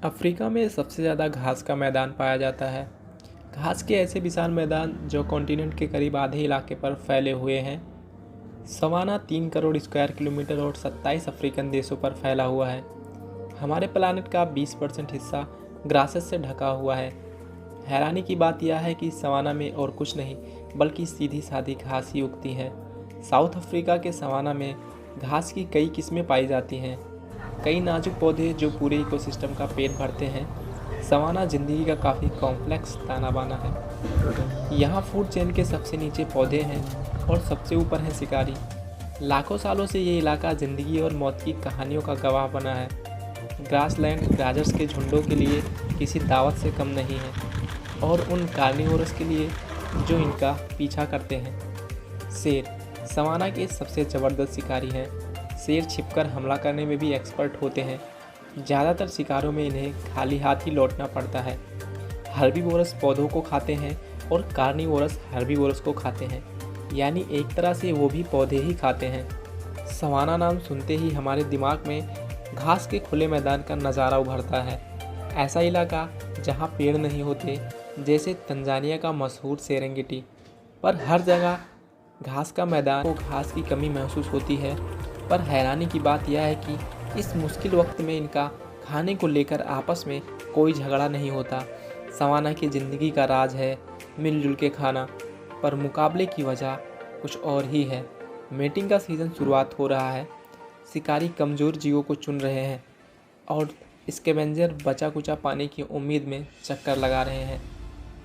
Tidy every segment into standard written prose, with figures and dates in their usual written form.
Africa में सबसे ज़्यादा घास का मैदान पाया जाता है। घास के ऐसे विशाल मैदान जो कॉन्टिनेंट के करीब आधे इलाके पर फैले हुए हैं। सवाना 3 करोड़ स्क्वायर किलोमीटर और 27 अफ्रीकन देशों पर फैला हुआ है। हमारे प्लानट का 20% हिस्सा ग्रासेस से ढका हुआ है। हैरानी की बात यह है कि सवाना में और कुछ नहीं बल्कि सीधी सादी घास ही उगती है। साउथ अफ्रीका के सवाना में घास की कई किस्में पाई जाती हैं। कई नाजुक पौधे जो पूरे इकोसिस्टम का पेट भरते हैं। सवाना ज़िंदगी का काफ़ी कॉम्प्लेक्स ताना बाना है। यहाँ फूड चेन के सबसे नीचे पौधे हैं और सबसे ऊपर हैं शिकारी। लाखों सालों से ये इलाका ज़िंदगी और मौत की कहानियों का गवाह बना है। ग्रासलैंड ग्राजर्स के झुंडों के लिए किसी दावत से कम नहीं है और उन कार्निवोरस के लिए जो इनका पीछा करते हैं। शेर सवाना के सबसे ज़बरदस्त शिकारी हैं। शेर छिपकर हमला करने में भी एक्सपर्ट होते हैं। ज़्यादातर शिकारों में इन्हें खाली हाथ ही लौटना पड़ता है। हर्बीवोरस पौधों को खाते हैं और कार्निवोरस हर्बीवोरस को खाते हैं, यानी एक तरह से वो भी पौधे ही खाते हैं। सवाना नाम सुनते ही हमारे दिमाग में घास के खुले मैदान का नज़ारा उभरता है। ऐसा इलाका जहाँ पेड़ नहीं होते, जैसे तंजानिया का मशहूर सेरेंगेटी। पर हर जगह घास का मैदान को घास की कमी महसूस होती है। पर हैरानी की बात यह है कि इस मुश्किल वक्त में इनका खाने को लेकर आपस में कोई झगड़ा नहीं होता। सवाना की ज़िंदगी का राज है मिलजुल के खाना, पर मुकाबले की वजह कुछ और ही है। मेटिंग का सीज़न शुरुआत हो रहा है। शिकारी कमज़ोर जीवों को चुन रहे हैं और स्कैवेंजर बचा कुचा पाने की उम्मीद में चक्कर लगा रहे हैं।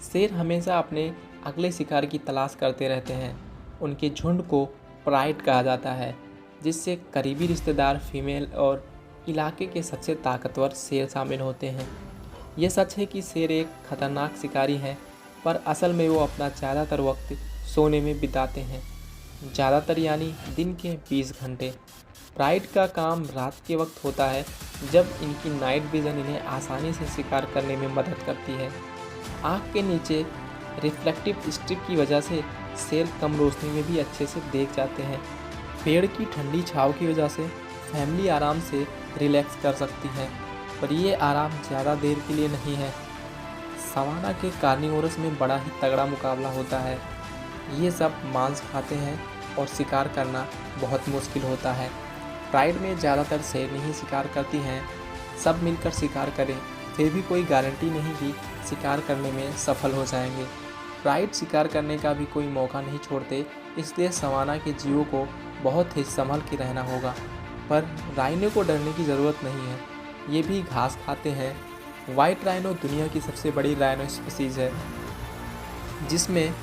शेर हमेशा अपने अगले शिकार की तलाश करते रहते हैं। उनके झुंड को प्राइड कहा जाता है, जिससे करीबी रिश्तेदार फीमेल और इलाके के सबसे ताकतवर शेर शामिल होते हैं। यह सच है कि शेर एक खतरनाक शिकारी है, पर असल में वो अपना ज़्यादातर वक्त सोने में बिताते हैं। ज़्यादातर यानी दिन के 20 घंटे। प्राइड का काम रात के वक्त होता है, जब इनकी नाइट विज़न इन्हें आसानी से शिकार करने में मदद करती है। आँख के नीचे रिफ्लेक्टिव स्ट्रिप की वजह से शेर कम रोशनी में भी अच्छे से देख जाते हैं। पेड़ की ठंडी छांव की वजह से फैमिली आराम से रिलैक्स कर सकती है, पर ये आराम ज़्यादा देर के लिए नहीं है। सवाना के कार्निवोरस में बड़ा ही तगड़ा मुकाबला होता है। ये सब मांस खाते हैं और शिकार करना बहुत मुश्किल होता है। प्राइड में ज़्यादातर शेरनी ही शिकार करती हैं। सब मिलकर शिकार करें, फिर भी कोई गारंटी नहीं कि शिकार करने में सफल हो जाएंगे। प्राइड शिकार करने का भी कोई मौका नहीं छोड़ते, इसलिए सवाना के जीवों को बहुत ही संभल के रहना होगा। पर राइनो को डरने की ज़रूरत नहीं है, ये भी घास खाते हैं। वाइट राइनो दुनिया की सबसे बड़ी राइनो स्पीसीज़ है, जिसमें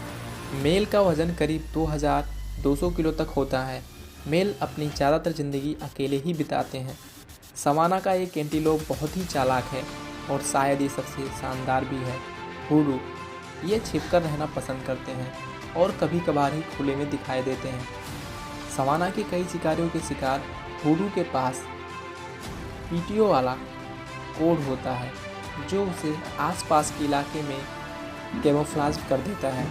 मेल का वज़न करीब 2200 किलो तक होता है। मेल अपनी ज़्यादातर ज़िंदगी अकेले ही बिताते हैं। सवाना का एक एंटीलोप बहुत ही चालाक है और शायद ये सबसे शानदार भी है। हुडू ये छिपकर रहना पसंद करते हैं और कभी कभार ही खुले में दिखाई देते हैं। सवाना के कई शिकारियों के शिकार हुडू के पास पीटीओ वाला कोड होता है, जो उसे आसपास के इलाके में कैमोफ्लेज कर देता है।